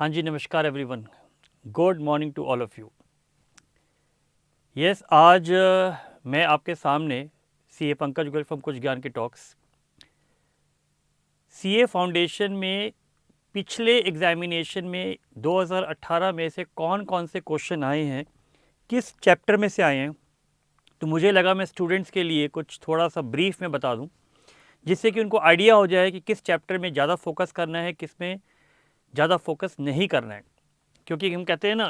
हाँ जी, नमस्कार everyone. Good morning to all of you. Yes, आज मैं आपके सामने सीए पंकज गोयल फ्रॉम कुछ ज्ञान के टॉक्स। सीए फाउंडेशन में पिछले एग्जामिनेशन में 2018 में से कौन कौन से क्वेश्चन आए हैं, किस चैप्टर में से आए हैं, तो मुझे लगा मैं स्टूडेंट्स के लिए कुछ थोड़ा सा ब्रीफ में बता दूं, जिससे कि उनको आइडिया हो जाए कि किस चैप्टर में ज़्यादा फोकस करना है, किस में ज़्यादा फोकस नहीं करना है। क्योंकि हम कहते हैं ना,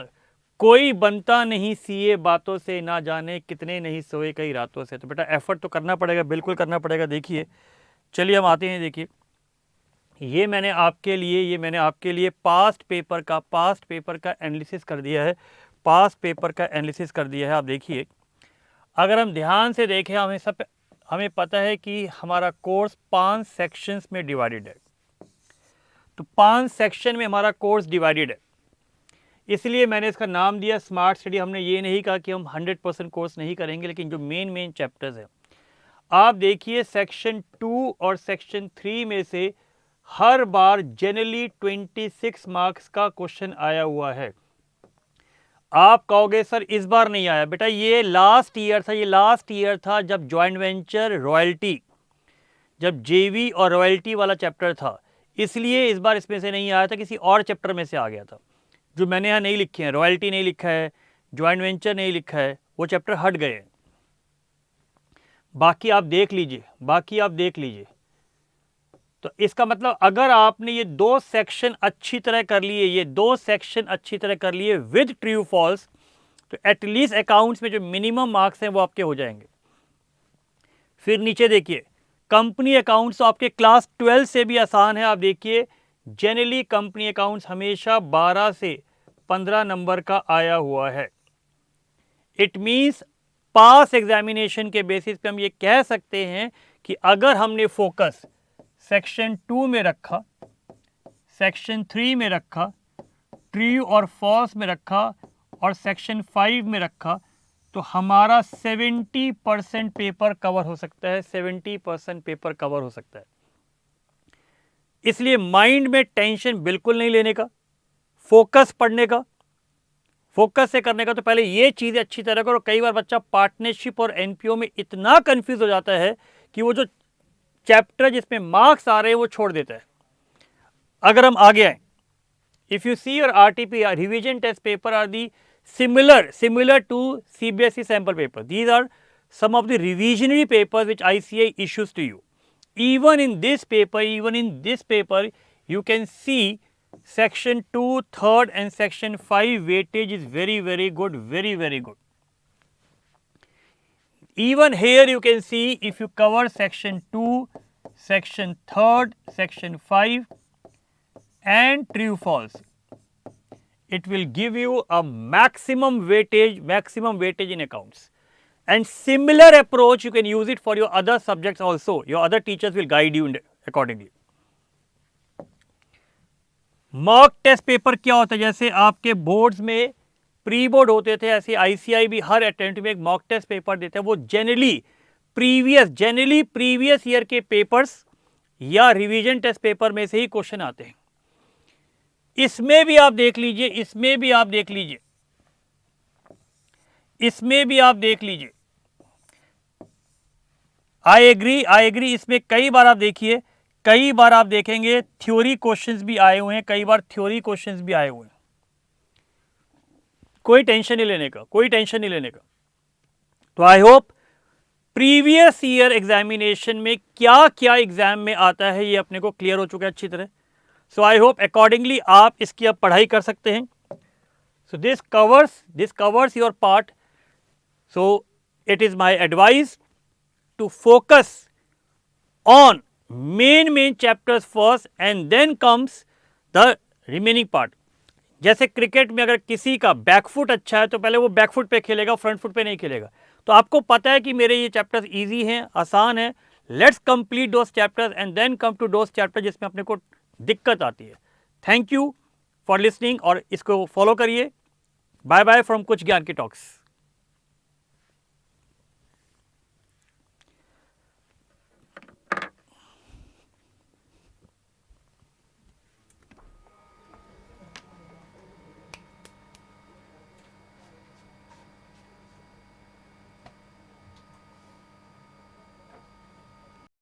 कोई बनता नहीं सीए बातों से, ना जाने कितने नहीं सोए कई रातों से। तो बेटा एफर्ट तो करना पड़ेगा, बिल्कुल करना पड़ेगा। देखिए, चलिए हम आते हैं। देखिए, ये मैंने आपके लिए पास्ट पेपर का एनालिसिस कर दिया है। पास्ट पेपर का एनालिसिस कर दिया है। आप देखिए, अगर हम ध्यान से देखें, हमें पता है कि हमारा कोर्स 5 सेक्शंस में डिवाइडेड है। तो 5 सेक्शन में हमारा कोर्स डिवाइडेड है, इसलिए मैंने इसका नाम दिया स्मार्ट स्टडी। हमने ये नहीं कहा कि हम 100% कोर्स नहीं करेंगे, लेकिन जो मेन चैप्टर्स हैं, आप देखिए सेक्शन 2 और सेक्शन 3 में से हर बार जनरली 26 मार्क्स का क्वेश्चन आया हुआ है। आप कहोगे सर इस बार नहीं आया। बेटा ये लास्ट ईयर था जब जॉइंट वेंचर रॉयल्टी, जब जेवी और रॉयल्टी वाला चैप्टर था, इसलिए इस बार इसमें से नहीं आया था, किसी और चैप्टर में से आ गया था। जो मैंने यहाँ नहीं लिखे हैं, रॉयल्टी नहीं लिखा है, जॉइंट वेंचर नहीं लिखा है, वो चैप्टर हट गए हैं। बाकी आप देख लीजिए। तो इसका मतलब अगर आपने ये 2 सेक्शन अच्छी तरह कर लिए, विद ट्रू फॉल्स, तो एटलीस्ट अकाउंट्स में जो मिनिमम मार्क्स हैं वो आपके हो जाएंगे। फिर नीचे देखिए, कंपनी अकाउंट्स तो आपके क्लास 12 से भी आसान है। आप देखिए, जनरली कंपनी अकाउंट्स हमेशा 12 से 15 नंबर का आया हुआ है। इट मीन्स पास एग्जामिनेशन के बेसिस पे हम ये कह सकते हैं कि अगर हमने फोकस सेक्शन 2 में रखा, सेक्शन 3 में रखा, ट्रू और फॉल्स में रखा और सेक्शन 5 में रखा, तो हमारा 70% पेपर कवर हो सकता है। 70% पेपर कवर हो सकता है। इसलिए माइंड में टेंशन बिल्कुल नहीं लेने का, फोकस पढ़ने का, फोकस से करने का। तो पहले ये चीजें अच्छी तरह करो। कई बार बच्चा पार्टनरशिप और एनपीओ में इतना कंफ्यूज हो जाता है कि वो जो चैप्टर जिसमें मार्क्स आ रहे हैं वो छोड़ देता है। अगर हम आगे आए, if you see your RTP revision test paper are the similar to CBSE sample paper. These are some of the revisionary papers which ICAI issues to you. Even in this paper, you can see section 2, 3rd and section 5 weightage is very good, very good. Even here you can see, if you cover section 2, section 3rd, section 5 and true false, it will give you a maximum weightage in accounts. And similar approach you can use it for your other subjects also. Your other teachers will guide you accordingly. Mock test paper क्या होता है? जैसे आपके boards में pre board होते थे, ऐसे ICI भी हर अटेम्प्ट में एक मॉक टेस्ट पेपर देता है। वो जनरली प्रीवियस ईयर के पेपर्स या रिवीजन टेस्ट पेपर में से ही क्वेश्चन आते हैं। इसमें भी आप देख लीजिए। I agree. इसमें कई बार आप देखेंगे थ्योरी क्वेश्चंस भी आए हुए हैं, कोई टेंशन नहीं लेने का। तो I hope previous year examination में क्या एग्जाम में आता है ये अपने को क्लियर हो चुका है अच्छी तरह। सो आई होप अकॉर्डिंगली आप इसकी अब पढ़ाई कर सकते हैं। So this covers your part. So it is my advice to focus on main chapters first and then comes the remaining part. जैसे क्रिकेट में अगर किसी का बैकफुट अच्छा है तो पहले वो बैकफुट पे खेलेगा, फ्रंट फुट पे नहीं खेलेगा। तो आपको पता है कि मेरे ये चैप्टर्स इजी हैं, आसान है। Let's complete those chapters and then come to those chapter जिसमें अपने को दिक्कत आती है। थैंक यू फॉर लिसनिंग और इसको फॉलो करिए। बाय बाय फ्रॉम कुछ ज्ञान की टॉक्स।